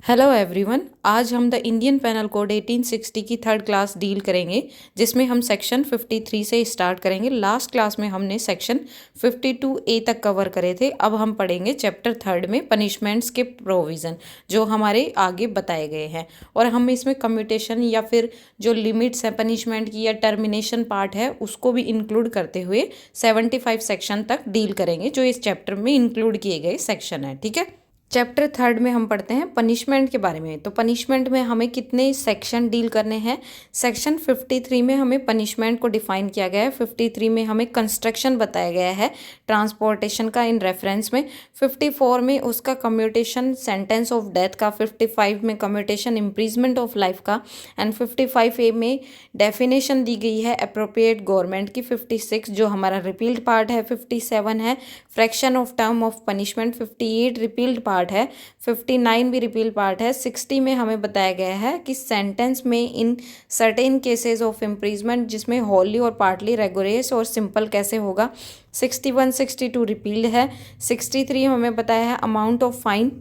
Hello everyone. आज हम the Indian panel code 1860 की थर्ड क्लास डील करेंगे, जिसमें हम सेक्शन 53 से स्टार्ट करेंगे। लास्ट क्लास में हमने सेक्शन 52A तक कवर करे थे। अब हम पढ़ेंगे चैप्टर थर्ड में पनिशमेंट्स के प्रोविज़न, जो हमारे आगे बताए गए हैं। और हम इसमें कम्यूटेशन या फिर जो लिमिट्स हैं पनिशमेंट की या टर्मिनेशन पार्ट है, उसको भी इंक्लूड करते हुए 75 सेक्शन तक डील करेंगे, जो इस चैप्टर में इंक्लूड किए गए सेक्शन है। ठीक है। चैप्टर थर्ड में हम पढ़ते हैं पनिशमेंट के बारे में। तो पनिशमेंट में हमें कितने सेक्शन डील करने हैं? सेक्शन 53 में हमें पनिशमेंट को डिफाइन किया गया है। 53 में हमें कंस्ट्रक्शन बताया गया है ट्रांसपोर्टेशन का इन रेफरेंस में। 54 में उसका कम्यूटेशन सेंटेंस ऑफ डेथ का, 55 में कम्यूटेशन इम्प्रीजमेंट ऑफ लाइफ का, एंड 55A में डेफिनेशन दी गई है अप्रोप्रिएट गवर्नमेंट की। 56 जो हमारा रिपील्ड पार्ट है। 57 है fraction of term of punishment. 58 repealed part है। 59 भी रिपील पार्ट है। 60 में हमें बताया गया है कि सेंटेंस में in certain cases of imprisonment, जिसमें होली और पार्टली रेगुलर और सिंपल कैसे होगा। 61 62 रिपील्ड है। 63 हमें बताया है अमाउंट ऑफ फाइन।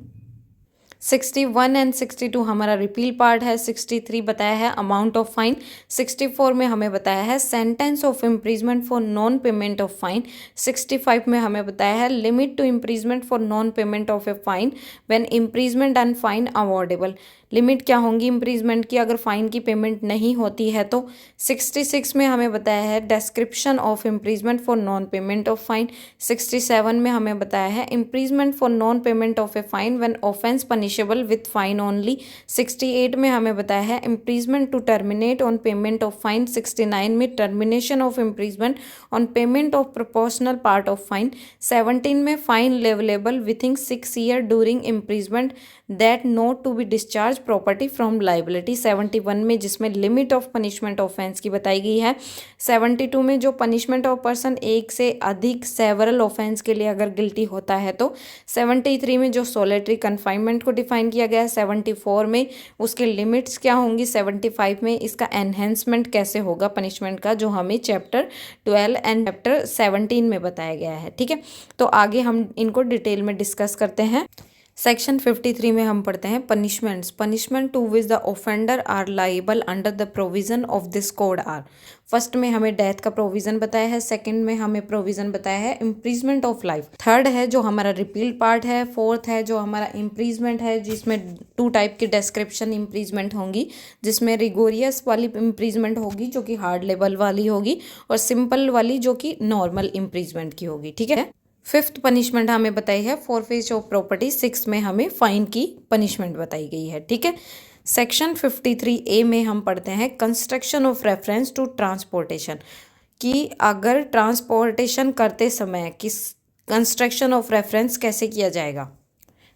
61 एंड 62 हमारा रिपील पार्ट है। 63 बताया है अमाउंट ऑफ फाइन। 64 में हमें बताया है sentence of imprisonment for non payment of fine. 65 में हमें बताया है limit to imprisonment for non payment of a fine when imprisonment and fine awardable. Limit क्या होंगी इम्प्रीजमेंट की अगर फाइन की पेमेंट नहीं होती है तो। 66 में हमें बताया है description of imprisonment for non payment of fine. 67 में हमें बताया है imprisonment for non payment of a fine when offence punishable with fine only. 68 में हमें बताया है imprisonment to terminate on payment of fine. 69 में termination of imprisonment on payment of proportional part of fine. 17 में fine leviable within 6 year during imprisonment that not to be discharge property from liability. 71 में जिसमें limit of punishment offence की बताई गई है। 72 में जो पनिशमेंट ऑफ पर्सन एक से अधिक सेवरल ऑफेंस के लिए अगर गिल्टी होता है तो। 73 में जो सोलिटरी कन्फाइनमेंट को डिफाइन किया गया है। 74 में उसके लिमिट्स क्या होंगी। 75 में इसका एनहेंसमेंट कैसे होगा पनिशमेंट का, जो हमें चैप्टर 12 एंड चैप्टर 17 में बताया गया है। ठीक है, तो आगे हम इनको डिटेल में डिस्कस करते हैं। सेक्शन 53 में हम पढ़ते हैं punishments. Punishment to which the offender are liable under the provision of this code are. First में हमें डेथ का प्रोविजन बताया है। सेकंड में हमें प्रोविजन बताया है इम्प्रीजमेंट ऑफ लाइफ। थर्ड है जो हमारा रिपील पार्ट है। फोर्थ है जो हमारा इम्प्रीजमेंट है, जिसमें 2 टाइप की डिस्क्रिप्शन इम्प्रीजमेंट होंगी, जिसमें रिगोरियस वाली इम्प्रीजमेंट होगी जो कि हार्ड लेवल वाली होगी, और सिंपल वाली जो कि नॉर्मल इम्प्रीजमेंट की होगी। ठीक है। फिफ्थ पनिशमेंट हमें बताई है फॉरफेट ऑफ प्रॉपर्टी। 6 में हमें फाइन की पनिशमेंट बताई गई है। ठीक है। सेक्शन 53A में हम पढ़ते हैं construction of reference to transportation, कि अगर ट्रांसपोर्टेशन करते समय किस कंस्ट्रक्शन ऑफ रेफरेंस कैसे किया जाएगा।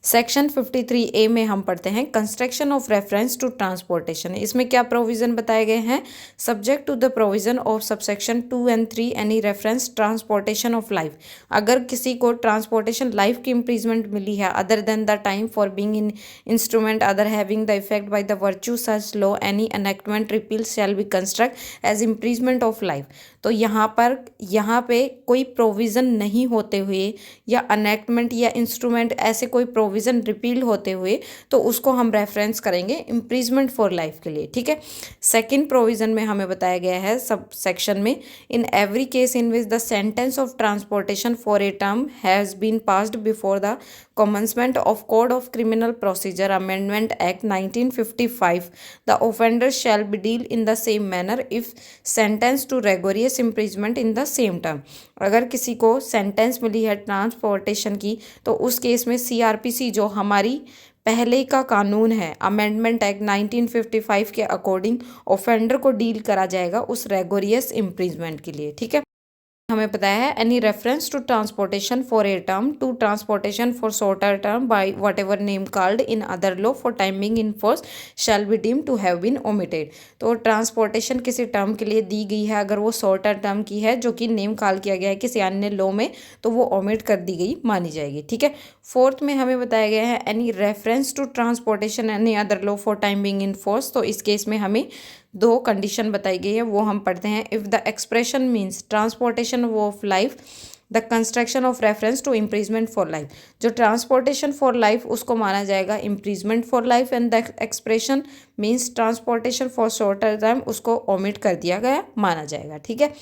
सेक्शन 53A में हम पढ़ते हैं construction of reference to transportation. इसमें क्या प्रोविजन बताए गए हैं। Subject to the provision of subsection 2 and 3 any reference transportation of life. अगर किसी को ट्रांसपोर्टेशन लाइफ की इम्प्रीजमेंट मिली है other than the time for being in instrument other having the effect by the virtue such law any enactment repeal shall be construct as imprisonment of life. तो यहाँ पे कोई प्रोविज़न नहीं होते हुए या अनेक्टमेंट या इंस्ट्रूमेंट ऐसे कोई प्रोविज़न रिपील होते हुए तो उसको हम रेफरेंस करेंगे इम्प्रीजमेंट फॉर लाइफ के लिए। ठीक है। सेकंड प्रोविज़न में हमें बताया गया है सब सेक्शन में, in every case in which the sentence of transportation for a term has been passed before the commencement of Code of Criminal Procedure Amendment Act 1955, the offender shall be dealt in the same manner if sentenced to rigorous imprisonment in the same term। अगर किसी को sentence मिली है transportation की तो उस case में CRPC जो हमारी पहले का कानून है अमेंडमेंट एक्ट 1955 के अकॉर्डिंग ऑफेंडर को डील करा जाएगा उस रेगोरियस इम्प्रीजमेंट के लिए। ठीक है। हमें बताया है any reference to transportation for a term to transportation for shorter term by whatever name called in other law for timing in force shall be deem to have been omitted. तो transportation किसी term के लिए दी गई है अगर वो shorter term की है जो कि नेम कॉल किया गया है किसी अन्य लॉ में, तो वो ओमिट कर दी गई मानी जाएगी। ठीक है। फोर्थ में हमें बताया गया है any reference to transportation any other law for timing in force. तो इस केस में हमें 2 कंडीशन बताई गई है, वो हम पढ़ते हैं। If the expression means transportation of life the construction of reference to imprisonment for life. जो ट्रांसपोर्टेशन फॉर लाइफ उसको माना जाएगा imprisonment for life, and the expression means transportation for shorter time उसको ओमिट कर दिया गया माना जाएगा। ठीक है,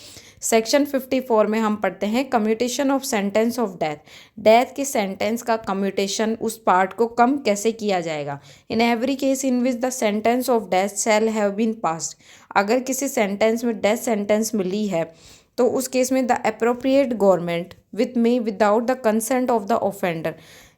सेक्शन 54 में हम पढ़ते हैं commutation of sentence of death. Death के सेंटेंस का कम्यूटेशन उस पार्ट को कम कैसे किया जाएगा। In every case in which the sentence of death shall have been passed. अगर किसी सेंटेंस में डेथ सेंटेंस मिली है तो उस केस में the appropriate government with may without the consent of the offender.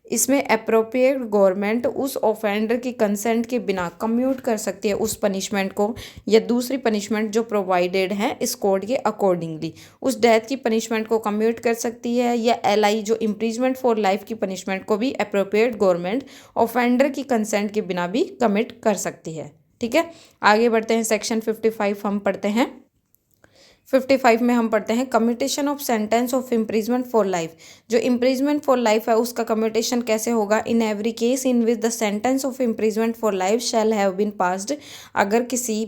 इसमें अप्रोप्रिएट गवर्नमेंट उस ऑफेंडर की कंसेंट के बिना कम्यूट कर सकती है उस पनिशमेंट को या दूसरी पनिशमेंट जो प्रोवाइडेड है इस कोड के अकॉर्डिंगली। उस डेथ की पनिशमेंट को कम्यूट कर सकती है, या एलआई जो इम्प्रीजमेंट फॉर लाइफ की पनिशमेंट को भी अप्रोप्रिएट गवर्नमेंट ऑफेंडर की कंसेंट के बिना भी कमिट कर सकती है। ठीक है, आगे बढ़ते हैं। सेक्शन 55 हम पढ़ते हैं। 55 में हम पढ़ते हैं commutation of sentence of imprisonment for life. जो इम्प्रीजमेंट फॉर लाइफ है उसका कम्यूटेशन कैसे होगा। In every case in which the sentence of imprisonment for life shall have been passed. अगर किसी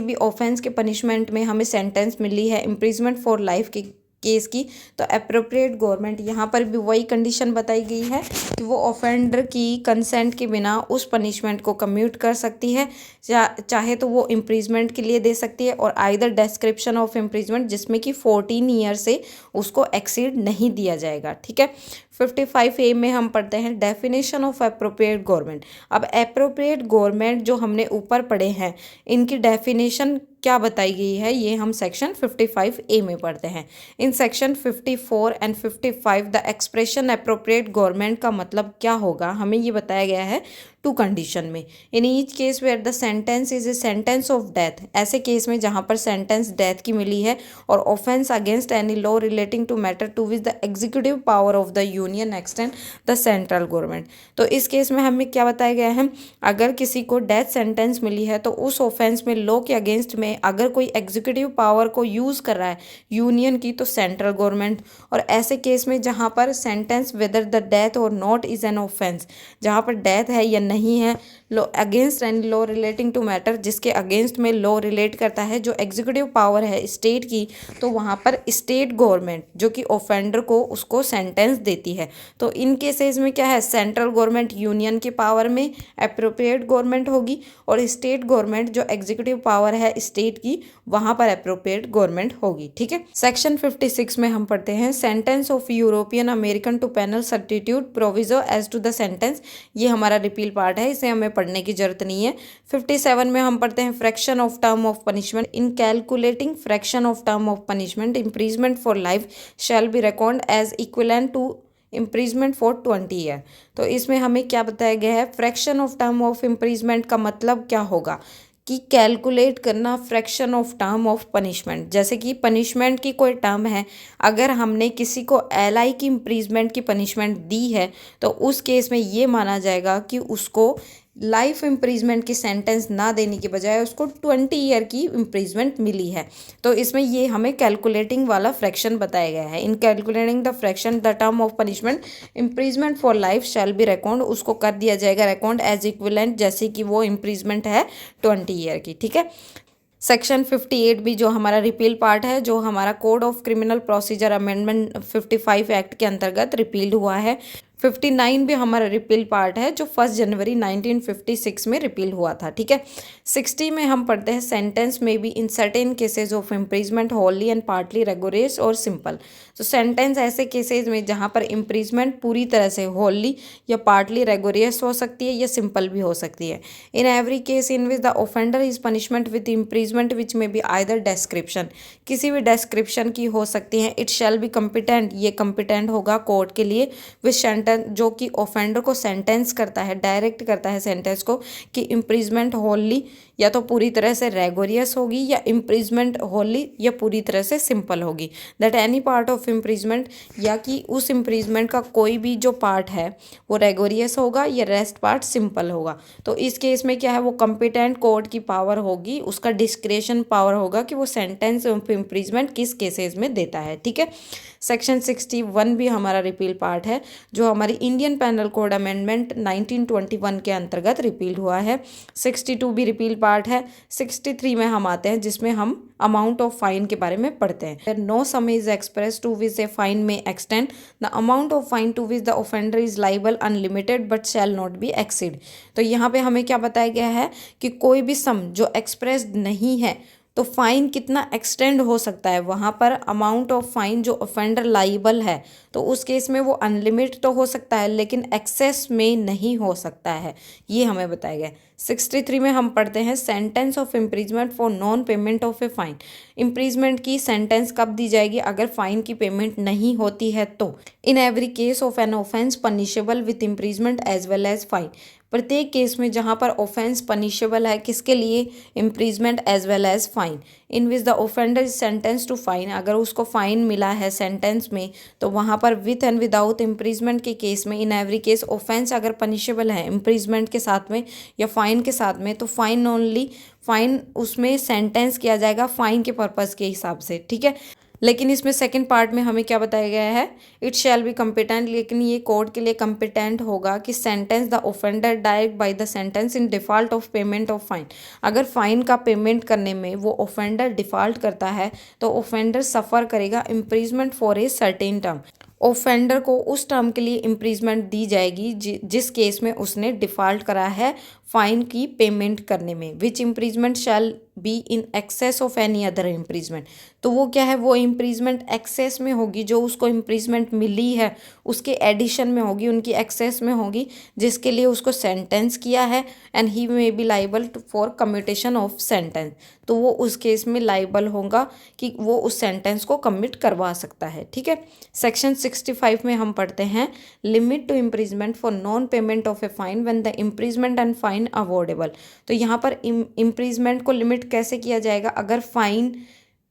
भी ऑफेंस के पनिशमेंट में हमें सेंटेंस मिली है इम्प्रीजमेंट फॉर लाइफ की केस की, तो अप्रोप्रिएट गवर्नमेंट, यहाँ पर भी वही कंडीशन बताई गई है कि वो ऑफेंडर की कंसेंट के बिना उस पनिशमेंट को कम्यूट कर सकती है, चाहे तो वो इम्प्रीजमेंट के लिए दे सकती है, और आइदर डिस्क्रिप्शन ऑफ इम्प्रीजमेंट जिसमें कि 14 ईयर से उसको एक्सीड नहीं दिया जाएगा। ठीक है, 55A में हम पढ़ते हैं डेफिनेशन ऑफ अप्रोप्रिएट गवर्नमेंट। अब अप्रोप्रिएट गवर्नमेंट जो हमने ऊपर पढ़े हैं इनकी डेफिनेशन क्या बताई गई है ये हम सेक्शन 55A में पढ़ते हैं। In section 54 and 55 the expression appropriate government का मतलब क्या होगा हमें ये बताया गया है टू कंडीशन में। In each case where the sentence is a sentence of death. ऐसे केस में जहाँ पर सेंटेंस डेथ की मिली है और offence against any law relating to matter to which the executive power of the union extend the central government. तो इस केस में हमें क्या बताया गया है, अगर किसी को डेथ सेंटेंस मिली है तो उस ऑफेंस में लॉ के अगेंस्ट में अगर कोई एग्जीक्यूटिव पावर को यूज़ कर रहा है यूनियन की तो सेंट्रल गवर्नमेंट। और ऐसे केस में जहाँ पर sentence whether the death or not is an offence, जहाँ पर डेथ है या नहीं है, law against and law relating to matter जिसके अगेंस्ट में लॉ रिलेट करता है जो एग्जीक्यूटिव पावर है स्टेट की, तो वहाँ पर स्टेट गवर्नमेंट जो कि ऑफेंडर को उसको सेंटेंस देती है। तो इन केसेस में क्या है, सेंट्रल गवर्नमेंट यूनियन के पावर में अप्रोप्रिएट गवर्नमेंट होगी, और स्टेट गवर्नमेंट जो एग्जीक्यूटिव पावर है स्टेट की वहाँ पर अप्रोप्रिएट गवर्नमेंट होगी। ठीक है, सेक्शन 56 में हम पढ़ते हैं sentence of European American to penal substitute proviso as to the sentence. ये हमारा रिपील पार्ट है, इसे हमें पढ़ने की जरूरत नहीं है। 57 में हम पढ़ते हैं fraction of term of punishment. In calculating fraction of term of punishment imprisonment for life shall be record as equivalent to imprisonment for 20 year. तो इसमें हमें क्या बताया गया है, fraction of term of imprisonment का मतलब क्या होगा कि कैलकुलेट करना fraction of term of punishment. जैसे कि पनिशमेंट की कोई टर्म है, अगर हमने किसी को एलआई की इम्प्रीजमेंट की पनिशमेंट दी है तो उस केस में ये माना जाएगा कि उसको लाइफ इम्प्रीजमेंट की सेंटेंस ना देने के बजाय उसको 20 ईयर की इम्प्रीजमेंट मिली है। तो इसमें ये हमें कैलकुलेटिंग वाला फ्रैक्शन बताया गया है। इन calculating the fraction the term of punishment imprisonment for life shall be record, उसको कर दिया जाएगा रिकॉर्ड एज इक्विवेलेंट जैसे कि वो इम्प्रीजमेंट है 20 ईयर की। ठीक है, सेक्शन 58 भी जो हमारा रिपील पार्ट है, जो हमारा code of criminal procedure amendment 55 act के अंतर्गत रिपील हुआ है। 59 भी हमारा रिपील पार्ट है जो 1 जनवरी 1956 में रिपील हुआ था। ठीक है, 60 में हम पढ़ते हैं सेंटेंस में be in certain cases of imprisonment Holi and partly regular और सिंपल। तो सेंटेंस ऐसे केसेज में जहाँ पर इम्प्रीजमेंट पूरी तरह से होली या पार्टली रेगुलर हो सकती है या सिंपल भी हो सकती है। In every case in which the offender is punishment with imprisonment which may be either description, किसी भी डिस्क्रिप्शन की हो सकती है। इट शैल बी कम्पिटेंट, ये कम्पिटेंट होगा कोर्ट के लिए विद जो कि ऑफेंडर को सेंटेंस करता है, डायरेक्ट करता है सेंटेंस को कि इम्प्रीजमेंट होली या तो पूरी तरह से रेगोरियस होगी या इम्प्रीजमेंट होली या पूरी तरह से सिंपल होगी। That any part of imprisonment, या कि उस इम्प्रीजमेंट का कोई भी जो पार्ट है वो रेगोरियस होगा या रेस्ट पार्ट सिंपल होगा। तो इस केस में क्या है, वो कॉम्पिटेंट कोर्ट की पावर होगी, उसका डिस्क्रेशन पावर होगा कि वो सेंटेंस ऑफ इम्प्रीजमेंट किस केसेस में देता है। ठीक है, सेक्शन 61 भी हमारा रिपील पार्ट है जो हमारी इंडियन पेनल कोड अमेंडमेंट 1921 के अंतर्गत रिपील हुआ है। 62 भी रिपील पार्ट है 63 में हम आते हैं, जिसमें हम अमाउंट ऑफ फाइन के बारे में पढ़ते हैं। No sum is express to which a fine may extend the amount of fine to which the offender is liable unlimited but shall not be exceed. तो यहाँ पे हमें क्या बताया गया है कि कोई भी सम जो एक्सप्रेस्ड नहीं है तो फाइन कितना एक्सटेंड हो सकता है, वहाँ पर अमाउंट ऑफ फाइन जो ऑफेंडर लाइबल है तो उस केस में वो अनलिमिटेड तो हो सकता है लेकिन एक्सेस में नहीं हो सकता है, ये हमें बताया गया है। 63 में हम पढ़ते हैं sentence of imprisonment for non payment of a fine. Imprisonment की सेंटेंस कब दी जाएगी? अगर फाइन की पेमेंट नहीं होती है तो। In every case of an offence punishable with imprisonment as well as fine. प्रत्येक केस में जहाँ पर ऑफेंस पनिशेबल है, किसके लिए? Imprisonment as well as fine. In which the offender is sentence to fine, अगर उसको फाइन मिला है सेंटेंस में तो वहाँ पर विथ एंड विदाउट इम्प्रीजमेंट के केस में, इन एवरी केस ऑफेंस अगर पनिशेबल है इम्प्रीजमेंट के साथ में या फाइन के साथ में, तो फाइन ओनली, फाइन उसमें सेंटेंस किया जाएगा फाइन के पर्पज़ के हिसाब से, ठीक है। लेकिन इसमें सेकंड पार्ट में हमें क्या बताया गया है? इट शैल बी कम्पिटेंट, लेकिन ये कोर्ट के लिए कम्पिटेंट होगा कि sentence the offender direct by the sentence in default of payment of fine. अगर फाइन का पेमेंट करने में वो ऑफेंडर डिफॉल्ट करता है तो ऑफेंडर सफ़र करेगा imprisonment for a certain term. Offender को उस टर्म के लिए इम्प्रीजमेंट दी जाएगी जिस केस में उसने डिफ़ॉल्ट करा है फाइन की पेमेंट करने में। Which imprisonment shall be in excess of any other imprisonment. तो वो क्या है? वो इम्प्रीजमेंट एक्सेस में होगी, जो उसको इम्प्रीजमेंट मिली है उसके एडिशन में होगी, उनकी एक्सेस में होगी, जिसके लिए उसको सेंटेंस किया है। And he may be liable for commutation of sentence. तो वो उस केस में लाइबल होगा कि वो उस सेंटेंस को कमिट करवा सकता है, ठीक है। सेक्शन 65 में हम पढ़ते हैं limit to imprisonment for non payment of a fine when the imprisonment and fine awardable. तो यहाँ पर इम्प्रीजमेंट को लिमिट कैसे किया जाएगा? अगर फाइन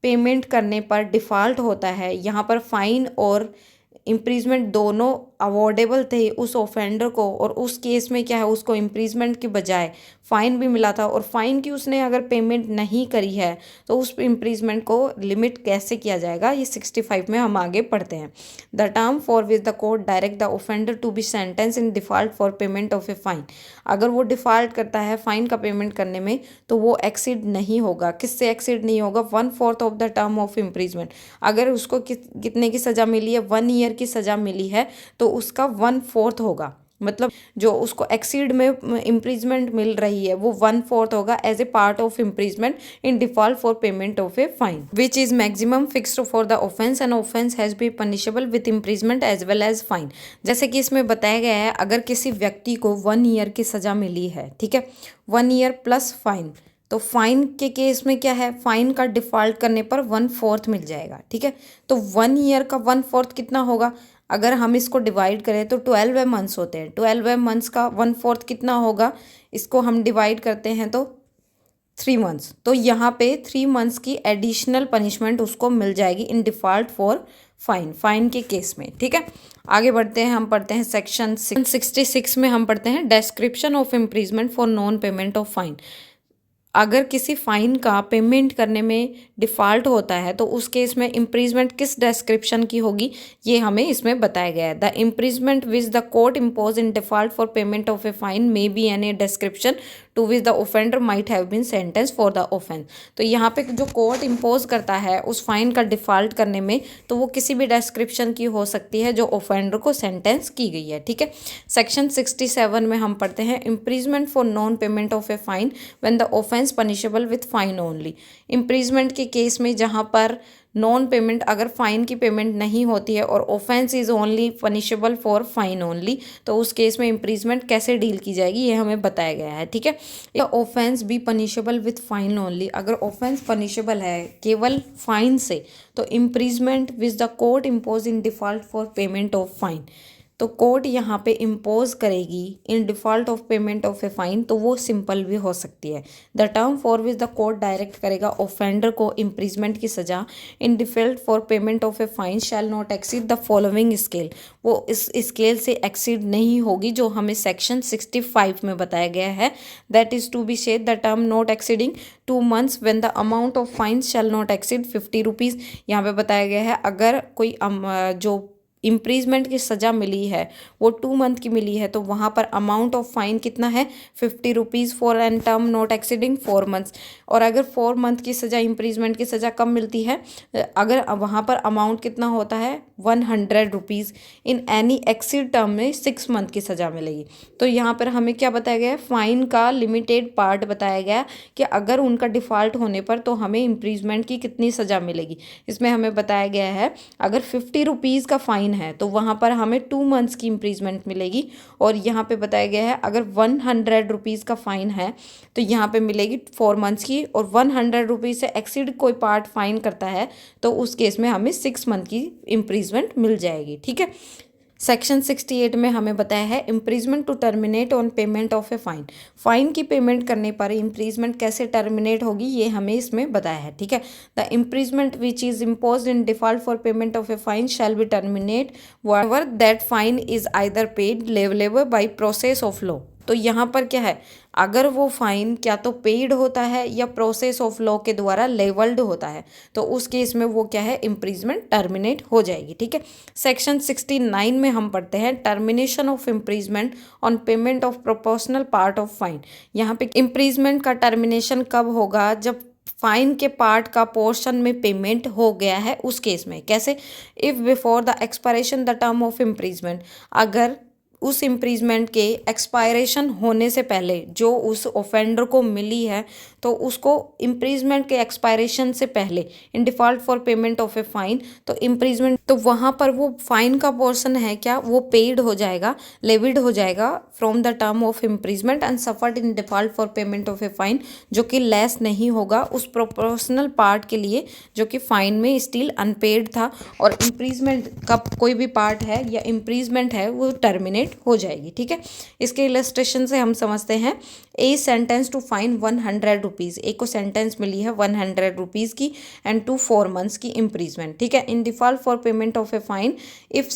पेमेंट करने पर डिफ़ॉल्ट होता है, यहाँ पर फाइन और इम्प्रीजमेंट दोनों अवॉर्डेबल थे उस ऑफेंडर को, और उस केस में क्या है, उसको इम्प्रीजमेंट के बजाय फ़ाइन भी मिला था और फाइन की उसने अगर पेमेंट नहीं करी है तो उस इम्प्रीजमेंट को लिमिट कैसे किया जाएगा, ये 65 में हम आगे पढ़ते हैं। The term for which the court direct the offender to be sentence in default for payment of a fine. अगर वो डिफ़ॉल्ट करता है फ़ाइन का पेमेंट करने में तो वो एक्सीड नहीं होगा। किससे एक्सीड नहीं होगा? 1/4 of the term of imprisonment. अगर उसको कितने की सज़ा मिली है? 1 ईयर की सज़ा मिली है तो उसका 1/4 होगा। मतलब जो उसको एक्सीड में इम्प्रीजमेंट मिल रही है वो 1/4 होगा as a part of imprisonment in default for payment of a fine which is maximum fixed for the offence and offence has be punishable with imprisonment as well as fine. जैसे कि इसमें बताया गया है अगर किसी व्यक्ति को 1 ईयर की सज़ा मिली है, ठीक है, 1 ईयर प्लस फाइन, तो फाइन के केस में क्या है, फाइन का डिफ़ॉल्ट करने पर 1/4 मिल जाएगा, ठीक है। तो 1 ईयर का 1/4 कितना होगा? अगर हम इसको डिवाइड करें तो 12 मंथ्स होते हैं, 12 मंथ्स का 1/4 कितना होगा? इसको हम डिवाइड करते हैं तो 3 मंथ्स। तो यहाँ पे 3 मंथ्स की एडिशनल पनिशमेंट उसको मिल जाएगी इन डिफ़ॉल्ट फॉर फाइन के केस में, ठीक है। आगे बढ़ते हैं, हम पढ़ते हैं सेक्शन 66 में हम पढ़ते हैं description of imprisonment for non payment of fine. अगर किसी फ़ाइन का पेमेंट करने में डिफ़ॉल्ट होता है तो उस केस में इम्प्रीजमेंट किस डिस्क्रिप्शन की होगी, ये हमें इसमें बताया गया है। The imprisonment which the court impose in default for payment of a fine may be an a description to which the offender might have been sentence for the offence. तो यहाँ पे जो कोर्ट इम्पोज करता है उस fine का default करने में तो वो किसी भी डिस्क्रिप्शन की हो सकती है जो ऑफेंडर को सेंटेंस की गई है, ठीक है। सेक्शन 67 में हम पढ़ते हैं imprisonment for non payment of a fine when the offence punishable with fine only. Imprisonment के केस में जहाँ पर नॉन पेमेंट, अगर फाइन की पेमेंट नहीं होती है और offence is only punishable for fine only, तो उस केस में इम्प्रीजमेंट कैसे डील की जाएगी ये हमें बताया गया है, ठीक है। या offence be punishable with fine only, अगर ऑफेंस पनिशेबल है केवल फाइन से तो imprisonment which the court impose in default for payment of fine, तो कोर्ट यहाँ पे इम्पोज करेगी in default of payment of a fine, तो वो सिंपल भी हो सकती है। The term for which the court direct करेगा ऑफेंडर को इम्प्रीजमेंट की सज़ा in default for payment of a fine shall not exceed the following scale, वो इस स्केल से एक्सीड नहीं होगी जो हमें सेक्शन 65 में बताया गया है। That is to be said the term not exceeding 2 months when the amount of fine shall not exceed 50 rupees. यहाँ पे बताया गया है अगर कोई जो इम्प्रीजमेंट की सज़ा मिली है वो 2 मंथ की मिली है, तो वहाँ पर अमाउंट ऑफ फाइन कितना है 50 rupees for an term not exceeding 4 months. और अगर 4 मंथ की सज़ा इम्प्रीजमेंट की सज़ा कब मिलती है, अगर वहाँ पर अमाउंट कितना होता है 100 rupees in any exceed term में 6 मंथ की सज़ा मिलेगी। तो यहाँ पर हमें क्या बताया गया है, फाइन का लिमिटेड पार्ट बताया गया कि अगर उनका डिफ़ॉल्ट होने पर तो हमें इम्प्रीजमेंट की कितनी सज़ा मिलेगी। इसमें हमें बताया गया है अगर 50 रुपीज़ का फ़ाइन है तो वहाँ पर हमें 2 मंथ्स की इम्प्रीजमेंट मिलेगी। और यहाँ पे बताया गया है अगर 100 रुपीज़ का फ़ाइन है तो यहाँ पे मिलेगी 4 मंथ्स की, और 100 रुपीज़ से एक्सीड कोई पार्ट फाइन करता है तो उस केस में हमें 6 मंथ की इम्प्रीजमेंट मिल जाएगी। ठीक है। सेक्शन 68 में हमें बताया है imprisonment to terminate on payment of a fine. Fine की पेमेंट करने पर इम्प्रीजमेंट कैसे टर्मिनेट होगी ये हमें इसमें बताया है। ठीक है। The imprisonment which is imposed in default for payment of a fine shall be terminate whenever that fine is either paid leviable by process of law. तो यहाँ पर क्या है, अगर वो फाइन क्या तो पेड होता है या प्रोसेस ऑफ लॉ के द्वारा लेवल्ड होता है तो उस केस में वो क्या है इम्प्रीजमेंट टर्मिनेट हो जाएगी। ठीक है। सेक्शन 69 में हम पढ़ते हैं termination of imprisonment on payment of proportional part of fine. यहाँ पे इम्प्रीजमेंट का टर्मिनेशन कब होगा, जब फाइन के पार्ट का पोर्शन में पेमेंट हो गया है उस केस में। कैसे, if before the expiration the term of imprisonment, अगर उस इम्प्रीजमेंट के एक्सपायरेशन होने से पहले जो उस ऑफेंडर को मिली है तो उसको इम्प्रीजमेंट के एक्सपायरेशन से पहले in default for payment of a fine, तो इम्प्रीजमेंट तो वहाँ पर वो फाइन का पोर्शन है क्या वो पेड हो जाएगा, लेविड हो जाएगा from the term of imprisonment and suffered in default for payment of a fine, जो कि लेस नहीं होगा उस प्रोपोर्शनल पार्ट के लिए जो कि फाइन में स्टिल अनपेड था। और इम्प्रीजमेंट का कोई भी पार्ट है या इम्प्रीजमेंट है वो टर्मिनेट हो जाएगी। ठीक है। इसके इलस्ट्रेशन से हम समझते हैं A sentence to fine 100 rupees, A को सेंटेंस मिली है 100 रुपीज़ की एंड टू 4 मंथ्स की इम्प्रीजमेंट। ठीक है। In default for payment of a fine if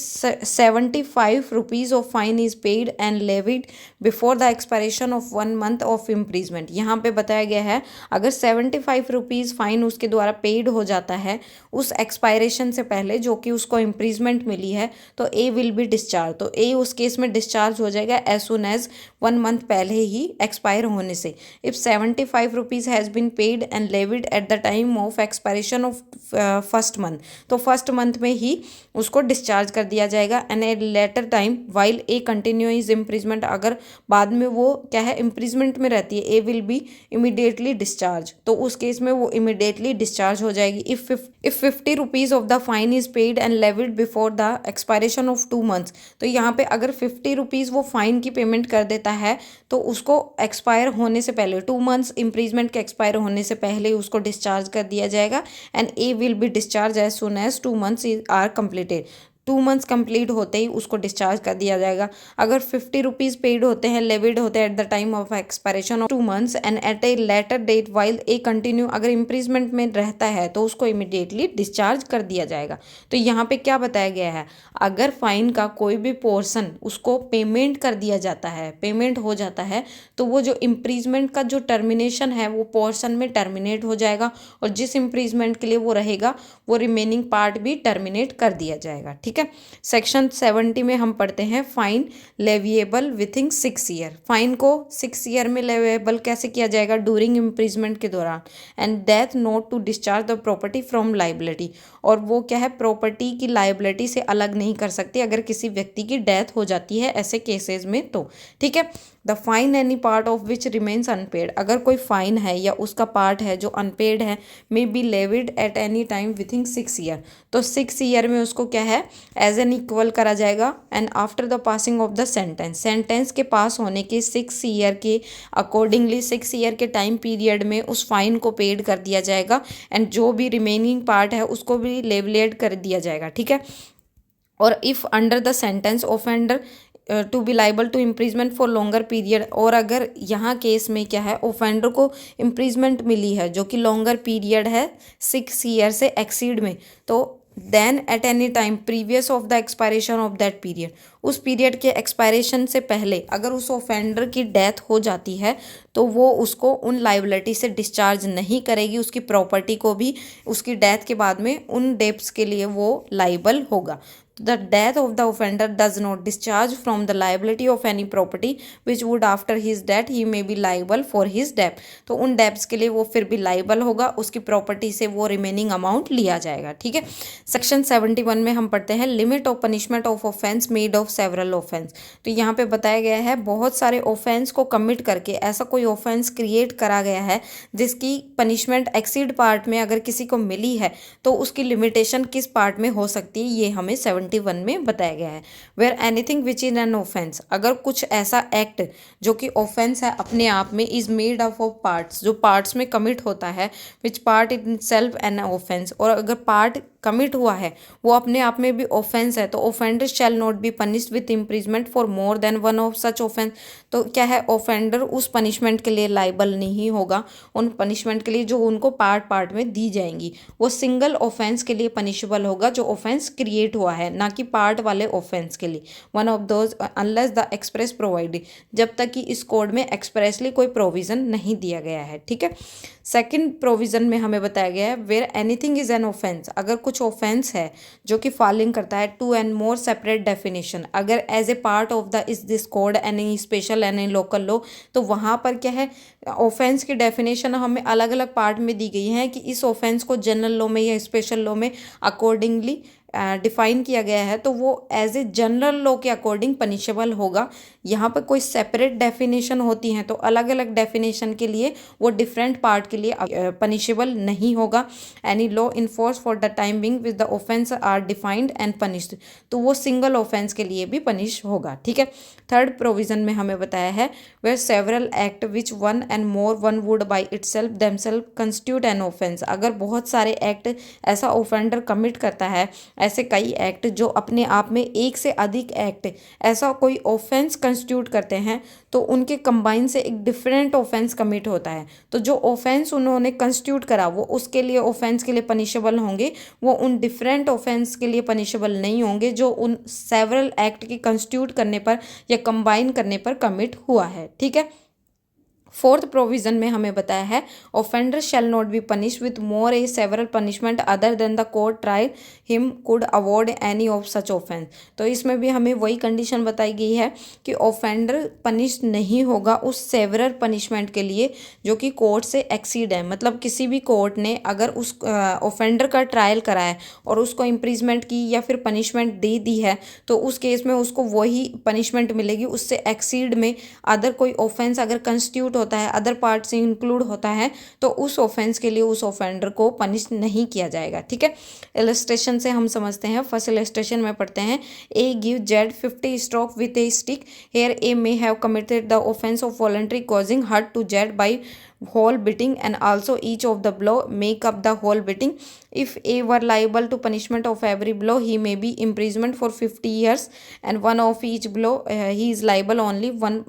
75 rupees of fine is paid and levied before the expiration of 1 month of imprisonment. यहाँ पे बताया गया है अगर 75 रुपीज़ फाइन उसके द्वारा पेड हो जाता है उस एक्सपायरेशन से पहले जो कि उसको इम्प्रीजमेंट मिली है तो ए विल बी डिस्चार्ज, तो ए उस केस में डिस्चार्ज हो जाएगा एज सुन एज 1 मंथ पहले ही एक्सपायर होने से। If 75 rupees has been paid and levied at the time of expiration of first month, तो फर्स्ट मंथ में ही उसको डिस्चार्ज कर दिया जाएगा। And at later time while a continue is imprisonment, अगर बाद में वो क्या है इम्प्रीजमेंट में रहती है ए विल बी इमीडिएटली डिस्चार्ज, तो उस केस में वो इमीडिएटली डिस्चार्ज हो जाएगी। If 50 rupees of the fine is paid and levied before the expiration of 2 months, तो यहाँ पे अगर 50 रुपीज़ वो फाइन की पेमेंट कर देता है तो उसको एक्सपायर होने से पहले 2 मंथ्स इम्प्रीजमेंट के एक्सपायर होने से पहले उसको डिस्चार्ज कर दिया जाएगा। And a will be discharge as soon as 2 months are completed, 2 months complete होते ही उसको डिस्चार्ज कर दिया जाएगा। अगर 50 रुपीज़ पेड होते हैं लेविड होते हैं at the time of expiration of 2 months and at a later date while a continue, अगर इम्प्रीजमेंट में रहता है तो उसको इमिडिएटली डिस्चार्ज कर दिया जाएगा। तो यहाँ पे क्या बताया गया है, अगर फाइन का कोई भी पोर्शन उसको पेमेंट कर दिया जाता है, पेमेंट हो जाता है, तो वो जो इम्प्रीजमेंट का जो टर्मिनेशन है वो पोर्शन में टर्मिनेट हो जाएगा और जिस इम्प्रीजमेंट के लिए वो रहेगा वो रिमेनिंग पार्ट भी टर्मिनेट कर दिया जाएगा। ठीक है। सेक्शन 70 में हम पढ़ते हैं fine leviable within 6 year. Fine को 6 ईयर में लेविएबल कैसे किया जाएगा, डूरिंग इम्प्रीजमेंट के दौरान। And death not to discharge the property from liability, और वो क्या है प्रॉपर्टी की लाइबिलिटी से अलग नहीं कर सकती अगर किसी व्यक्ति की डेथ हो जाती है ऐसे केसेस में तो। ठीक है। The fine any part of which remains unpaid, अगर कोई फाइन है या उसका पार्ट है जो अनपेड है may be levied eight any time within 6 year, तो 6 ईयर में उसको क्या है एज एन इक्वल करा जाएगा। And after the passing of the sentence के पास होने के 6 ईयर के अकॉर्डिंगली 6 ईयर के टाइम पीरियड में उस फाइन को पेड कर दिया जाएगा एंड जो भी रिमेनिंग पार्ट है उसको भी लेवलेट कर दिया जाएगा। ठीक है। और if under the sentence offender to be liable to imprisonment for longer period, और अगर यहाँ केस में क्या है ऑफेंडर को इम्प्रीजमेंट मिली है जो कि लॉन्गर पीरियड है 6 ईयर से एक्सीड में, तो then at any time previous of the expiration of that period, उस पीरियड के एक्सपायरेशन से पहले अगर उस ऑफेंडर की डेथ हो जाती है तो वो उसको उन लाइबिलिटी से डिस्चार्ज नहीं करेगी, उसकी प्रॉपर्टी को भी उसकी डेथ के बाद में उन डेब्ट्स के लिए वो लाइबल होगा। The death of the offender does not discharge from the liability of any property which would after his death he may be liable for his debt। तो उन डेब्ट्स के लिए वो फिर भी लाइबल होगा, उसकी प्रॉपर्टी से वो रिमेनिंग अमाउंट लिया जाएगा। ठीक है। सेक्शन 71 में हम पढ़ते हैं limit of punishment of offence made of several offence. तो यहाँ पे बताया गया है बहुत सारे ऑफेंस को कमिट करके ऐसा कोई ऑफेंस क्रिएट करा गया है जिसकी पनिशमेंट एक्सीड पार्ट में अगर किसी को मिली है तो उसकी लिमिटेशन किस पार्ट में हो सकती है, ये हमें 71 में बताया गया है। Where anything which is an offence, अगर कुछ ऐसा एक्ट जो कि ऑफेंस है अपने आप में, is made up of parts, जो पार्ट्स में कमिट होता है, which part in self an offence, और अगर पार्ट कमिट हुआ है वो अपने आप में भी ऑफेंस है, तो offender shell not be punished with imprisonment for more than one of such offence. तो क्या है, ऑफेंडर उस पनिशमेंट के लिए लाइबल नहीं होगा, उन पनिशमेंट के लिए जो उनको पार्ट पार्ट में दी जाएंगी वो सिंगल ऑफेंस के लिए पनिशेबल होगा जो ऑफेंस क्रिएट हुआ है, ना कि पार्ट वाले ऑफेंस के लिए। One of those unless the express provided, जब तक कि इस कोड में एक्सप्रेसली कोई प्रोविजन नहीं दिया गया है। ठीक है। सेकंड प्रोविजन में हमें बताया गया है where anything is an offence, अगर कुछ ऑफेंस है जो कि फॉलिंग करता है to and more separate definition, अगर as a part of the is this code any special any local law, तो वहाँ पर क्या है, ऑफेंस की डेफिनेशन हमें अलग अलग पार्ट में दी गई है कि इस ऑफेंस को जनरल लॉ में या स्पेशल लॉ में अकॉर्डिंगली डिफाइन किया गया है, तो वो एज ए जनरल लॉ के अकॉर्डिंग पनिशेबल होगा। यहाँ पर कोई सेपरेट डेफिनेशन होती हैं तो अलग अलग डेफिनेशन के लिए वो डिफरेंट पार्ट के लिए पनिशेबल नहीं होगा। Any law in force for the time being with the offence are defined and punished, तो वो सिंगल ऑफेंस के लिए भी पनिश होगा। ठीक है। थर्ड प्रोविजन में हमें बताया है where several act which one and more one would by itself themselves constitute an offence, अगर बहुत सारे एक्ट ऐसा ऑफेंडर कमिट करता है, ऐसे कई एक्ट जो अपने आप में एक से अधिक एक्ट ऐसा कोई ऑफेंस कंस्टिट्यूट करते हैं, तो उनके कंबाइन से एक डिफरेंट ऑफेंस कमिट होता है, तो जो ऑफेंस उन्होंने कंस्टिट्यूट करा वो उसके लिए ऑफेंस के लिए पनिशेबल होंगे, वो उन डिफरेंट ऑफेंस के लिए पनिशेबल नहीं होंगे जो उन सेवरल एक्ट के कंस्टिट्यूट करने पर या कंबाइन करने पर कमिट हुआ है। ठीक है। फोर्थ प्रोविजन में हमें बताया है offender shell not be punish with more A several punishment other than the court trial him could award any of such offence. तो इसमें भी हमें वही कंडीशन बताई गई है कि ऑफेंडर पनिश नहीं होगा उस सेवरल पनिशमेंट के लिए जो कि कोर्ट से एक्सीड है, मतलब किसी भी कोर्ट ने अगर उस ऑफेंडर का ट्रायल कराया और उसको इम्प्रिजमेंट की या फिर पनिशमेंट दे दी है, तो उस केस में उसको वही पनिशमेंट मिलेगी, उससे एक्सीड में अदर कोई ऑफेंस अगर कंस्टिट्यूट होता है, अदर पार्ट से इंक्लूड होता है, तो उस ऑफेंस के लिए उस ऑफेंडर को पनिश नहीं किया जाएगा। ठीक है। इलस्ट्रेशन से हम समझते हैं। फर्स्ट इलस्ट्रेशन में पढ़ते हैं A give Z 50 stroke with a stick, here A may have committed the offence of voluntary causing hurt to Z by whole beating and also each of the blow make up the whole beating. If A were liable to punishment of every blow, he may be imprisoned for 50 years and one of each blow he is liable only one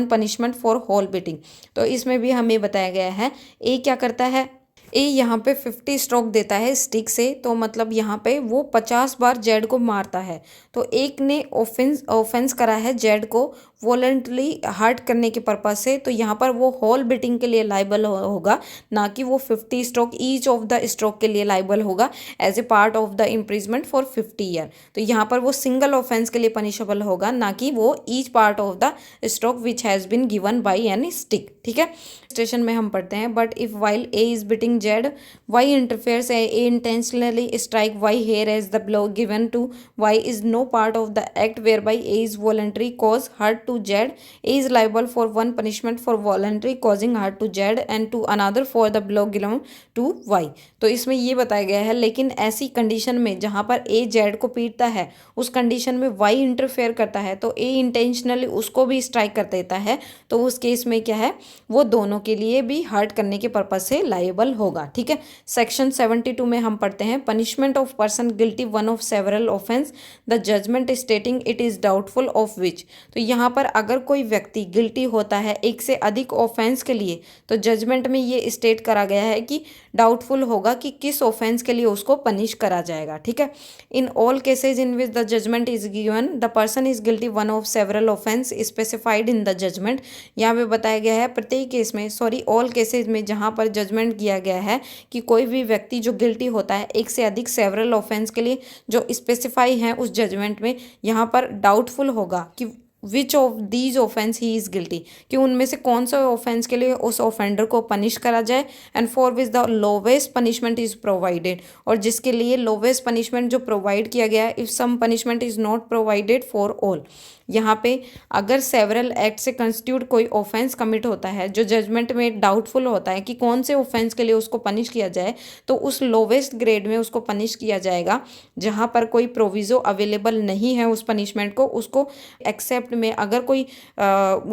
punishment for whole beating। तो इसमें भी हमें बताया गया है A क्या करता है, ए यहाँ पे 50 स्ट्रोक देता है स्टिक से, तो मतलब यहाँ पे वो 50 बार जेड को मारता है। तो एक ने ऑफेंस करा है जेड को वॉलंटली हर्ट करने के पर्पज से, तो यहाँ पर वो होल बीटिंग के लिए लाइबल होगा, ना कि वो 50 stroke each of the stroke के लिए लाइबल होगा as a part of the imprisonment for 50 year. तो यहाँ पर वो सिंगल ऑफेंस के लिए पनिशेबल होगा, ना कि वो each part of the stroke which has been given by any stick. ठीक है। स्टेशन में हम पढ़ते हैं but if while A is beating Z Y interferes A intentionally strike Y here as the blow given to Y is no part of the act whereby A is voluntary cause hurt to Z, A is liable for one punishment for voluntary causing hurt to Z and to another for the blow given to Y. तो इसमें ये बताया गया है लेकिन ऐसी condition में जहाँ पर ए जेड को पीटता है उस कंडीशन में वाई इंटरफेयर करता है, तो ए इंटेंशनली उसको भी स्ट्राइक कर देता है, तो उस केस में क्या है वो दोनों के लिए भी हर्ट करने के पर्पज से लायबल होगा। ठीक है। सेक्शन 72 में हम पढ़ते हैं punishment of person guilty one of several offence the judgment stating it is doubtful of which. तो यहाँ पर अगर कोई व्यक्ति गिल्टी होता है एक से अधिक ऑफेंस के लिए, तो जजमेंट में ये स्टेट करा गया है कि डाउटफुल होगा कि किस ऑफेंस के लिए उसको पनिश करा जाएगा। ठीक है। In all cases in which the judgment is given the person is guilty one of several offence specified in the judgment. यहाँ पे बताया गया है प्रत्येक केस में ऑल केसेज में जहाँ पर जजमेंट किया गया गया है कि कोई भी व्यक्ति जो गिल्टी होता है एक से अधिक सेवरल ऑफेंस के लिए जो स्पेसिफाई है उस जजमेंट में, यहाँ पर डाउटफुल होगा कि which of these offence he is guilty, कि उनमें से कौन सा ऑफेंस के लिए उस ऑफेंडर को पनिश करा जाए, and for which the lowest punishment is provided, और जिसके लिए लोवेस्ट पनिशमेंट जो प्रोवाइड किया गया है, if some punishment is not provided for all. यहाँ पे अगर सेवरल एक्ट से कंस्टिट्यूट कोई ऑफेंस कमिट होता है जो जजमेंट में डाउटफुल होता है कि कौन से ऑफेंस के लिए उसको पनिश किया जाए, तो उस लोवेस्ट ग्रेड में उसको पनिश किया जाएगा। जहाँ पर कोई प्रोविज़ो अवेलेबल नहीं है उस पनिशमेंट को, उसको एक्सेप्ट में अगर कोई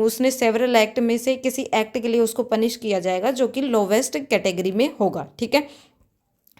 उसने सेवरल एक्ट में से किसी एक्ट के लिए उसको पनिश किया जाएगा जो कि लोवेस्ट कैटेगरी में होगा। ठीक है।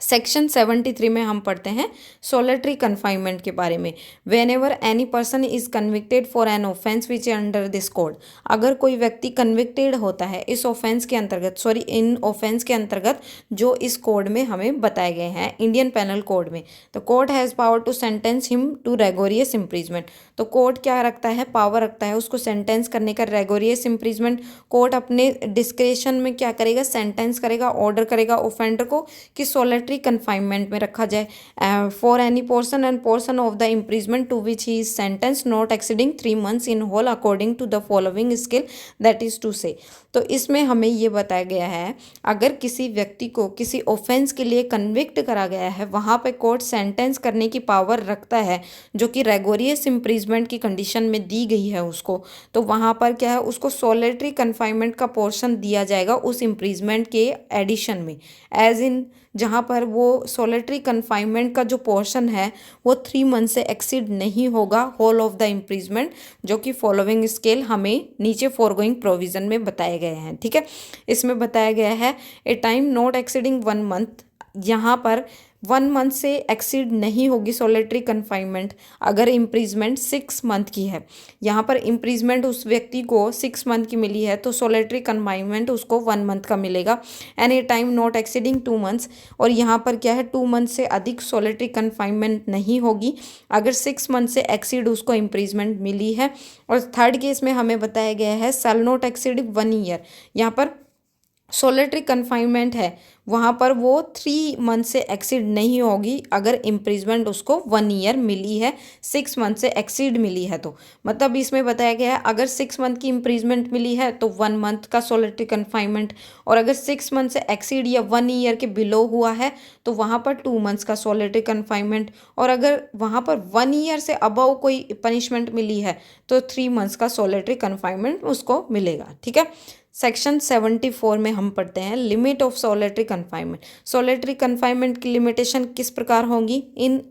सेक्शन 73 में हम पढ़ते हैं सोलिटरी कन्फाइनमेंट के बारे में। When ever any person is convicted for an offence which under this code, अगर कोई व्यक्ति कन्विक्टेड होता है इस ऑफेंस के अंतर्गत, इन ऑफेंस के अंतर्गत जो इस कोड में हमें बताए गए हैं इंडियन पेनल कोड में, तो court has power to sentence him to rigorous imprisonment. तो कोर्ट क्या रखता है, पावर रखता है उसको सेंटेंस करने का रेगोरियस इम्प्रीजमेंट। कोर्ट अपने डिस्क्रेशन में क्या करेगा, सेंटेंस करेगा, ऑर्डर करेगा ऑफेंडर को कि सोलिटरी कन्फाइनमेंट में रखा जाए for any portion of the imprisonment to which he is sentence not exceeding 3 months in whole according to the following scale, that is to say. तो इसमें हमें ये बताया गया है अगर किसी व्यक्ति को किसी ऑफेंस के लिए कन्विक्ट करा गया है, वहाँ पे कोर्ट सेंटेंस करने की पावर रखता है जो कि रेगोरियस इम्प्रीजमेंट की कंडीशन में दी गई है उसको, तो वहाँ पर क्या है, उसको सोलिटरी कन्फाइनमेंट का पोर्शन दिया जाएगा उस इम्प्रीजमेंट के एडिशन में, एज इन जहाँ पर वो सोलिटरी कन्फाइनमेंट का जो पोर्शन है वो 3 months से एक्सीड नहीं होगा होल ऑफ द इम्प्रीजमेंट, जो कि फॉलोइंग स्केल हमें नीचे फॉरगोइंग प्रोविजन में बताए गए हैं। ठीक है। इसमें बताया गया है ए टाइम नॉट एक्सीडिंग 1 month, यहाँ पर 1 month से एक्सीड नहीं होगी सोलिटरी कन्फाइनमेंट अगर इम्प्रीजमेंट 6 month की है। यहाँ पर इम्प्रीजमेंट उस व्यक्ति को 6 month की मिली है तो सोलिटरी कन्फाइनमेंट उसको 1 month का मिलेगा, any time not exceeding 2 months, और यहाँ पर क्या है 2 months से अधिक सोलिटरी कन्फाइनमेंट नहीं होगी अगर 6 months से एक्सीड उसको इम्प्रीजमेंट मिली है। और थर्ड केस में हमें बताया गया है शैल नॉट एक्सीड 1 year, यहाँ पर सोलिटरी कन्फाइनमेंट है वहाँ पर वो 3 months से एक्सीड नहीं होगी अगर इम्प्रीजमेंट उसको 1 year मिली है, 6 months से एक्सीड मिली है तो, मतलब इसमें बताया गया है अगर 6 month की इम्प्रीजमेंट मिली है तो 1 month का सोलिटरी कन्फाइनमेंट, और अगर 6 months से एक्सीड या 1 year के बिलो हुआ है तो वहाँ पर 2 months का सोलिटरी कन्फाइनमेंट, और अगर वहाँ पर 1 year से अबव कोई पनिशमेंट मिली है तो 3 months का सोलिटरी कन्फाइनमेंट उसको मिलेगा। ठीक है। सेक्शन 74 में हम पढ़ते हैं limit of solitary confinement. Solitary confinement की लिमिटेशन किस प्रकार होंगी, in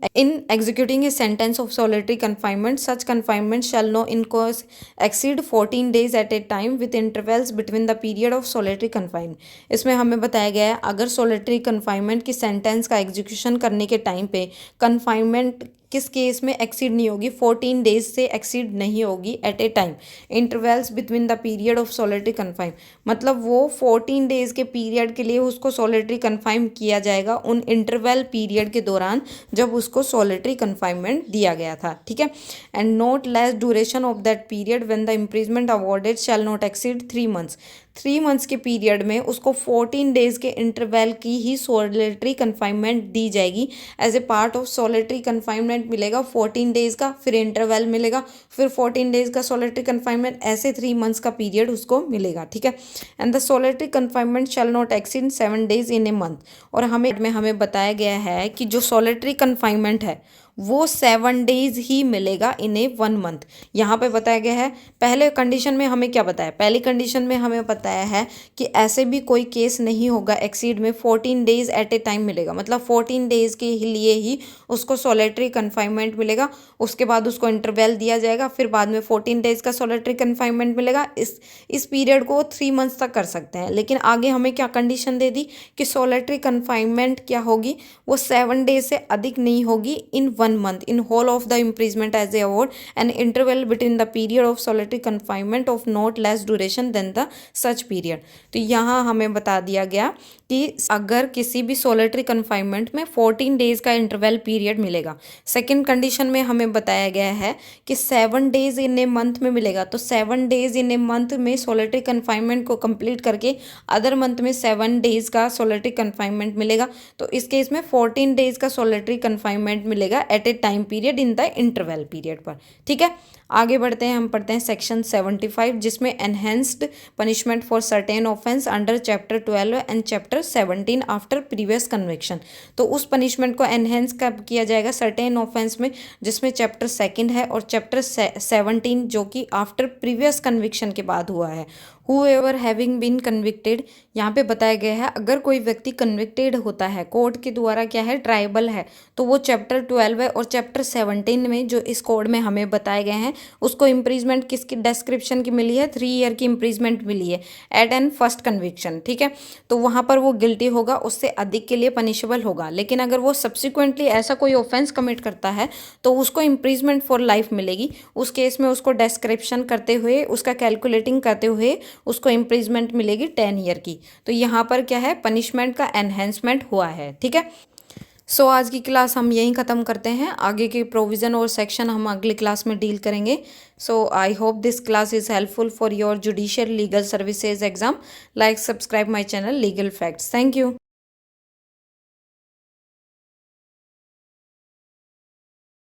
executing a sentence of solitary confinement such confinement shall no in case exceed 14 days at a time with intervals between the period of solitary confinement. इसमें हमें बताया गया है अगर सोलिटरी कन्फाइनमेंट की सेंटेंस का एग्जीक्यूशन करने के टाइम पे कन्फाइनमेंट किस केस में एक्सीड नहीं होगी, 14 days से एक्सीड नहीं होगी at a time, intervals between the period of solitary confine, मतलब वो 14 days के पीरियड के लिए उसको सोलिटरी कन्फाइन किया जाएगा उन इंटरवल पीरियड के दौरान जब उसको सोलिटरी कन्फाइनमेंट दिया गया था। ठीक है। And not less duration of that period when the imprisonment awarded shell not exceed 3 months। 3 months के पीरियड में उसको 14 days के इंटरवल की ही सोलिटरी कन्फाइनमेंट दी जाएगी, as a part of solitary confinement मिलेगा 14 days का, फिर इंटरवल मिलेगा, फिर 14 days का सोलिटरी कन्फाइनमेंट, ऐसे 3 months का पीरियड उसको मिलेगा। ठीक है। And the solitary confinement shell not exceed 7 days in a month, और हमें बताया गया है कि जो सोलिटरी कन्फाइनमेंट है वो 7 days ही मिलेगा इन ए 1 month। यहाँ पे बताया गया है पहले कंडीशन में हमें क्या बताया, पहली कंडीशन में हमें बताया है कि ऐसे भी कोई केस नहीं होगा एक्सीड में 14 days एट ए टाइम मिलेगा, मतलब 14 days के लिए ही उसको सोलिटरी कन्फाइनमेंट मिलेगा, उसके बाद उसको इंटरवल दिया जाएगा, फिर बाद में 14 days का सोलिटरी कन्फाइनमेंट मिलेगा। इस पीरियड को 3 months तक कर सकते हैं, लेकिन आगे हमें क्या कंडीशन दे दी कि सोलिटरी कन्फाइनमेंट क्या होगी, वो 7 days से अधिक नहीं होगी इन 1 month in whole of the imprisonment as they award an interval between the period of solitary confinement of not less duration than the such period। तो यहाँ हमें बता दिया गया कि अगर किसी भी सोलिटरी कन्फाइनमेंट में 14 डेज का इंटरवल पीरियड मिलेगा। सेकंड कंडीशन में हमें बताया गया है कि 7 डेज इन ए मंथ में मिलेगा, तो 7 डेज इन ए मंथ में सोलिटरी कन्फाइनमेंट को कंप्लीट करके अदर मंथ में 7 डेज का सोलिटरी कन्फाइनमेंट मिलेगा। तो इस केस में 14 डेज का सोलिटरी कन्फाइनमेंट मिलेगा at a time period in the interval period पर। ठीक है, आगे बढ़ते हैं, हम पढ़ते हैं सेक्शन 75 जिसमें enhanced punishment for certain offence under chapter 12 and chapter 17 after previous conviction. तो उस पनिशमेंट को एनहेंस कब किया जाएगा? सर्टेन ऑफेंस में, जिसमें चैप्टर 2 है और चैप्टर 17 जो कि आफ्टर प्रीवियस कन्विक्शन के बाद हुआ है। whoever having been convicted, यहाँ पे बताया गया है अगर कोई व्यक्ति कन्विक्टेड होता है कोर्ट के द्वारा, क्या है, ट्राइबल है, तो वो चैप्टर 12 है और चैप्टर 17 में जो इस कोड में हमें बताए गए हैं उसको इम्प्रीजमेंट किसकी डिस्क्रिप्शन की मिली है? 3 ईयर की इम्प्रीजमेंट मिली है एट एन फर्स्ट कन्विक्शन। ठीक है, तो वहाँ पर वो गिल्टी होगा, उससे अधिक के लिए पनिशेबल होगा। लेकिन अगर वो सब्सिक्वेंटली ऐसा कोई ऑफेंस कमिट करता है तो उसको इम्प्रीजमेंट फॉर लाइफ मिलेगी। उस केस में उसको डिस्क्रिप्शन करते हुए, उसका कैलकुलेटिंग करते हुए उसको इम्प्रीजमेंट मिलेगी 10 ईयर की। तो यहाँ पर क्या है, पनिशमेंट का एनहेंसमेंट हुआ है। ठीक है, सो आज की क्लास हम यहीं ख़त्म करते हैं, आगे के प्रोविज़न और सेक्शन हम अगली क्लास में डील करेंगे। So I hope this class is helpful for your judicial legal services exam. Like, subscribe my channel legal facts. Thank you.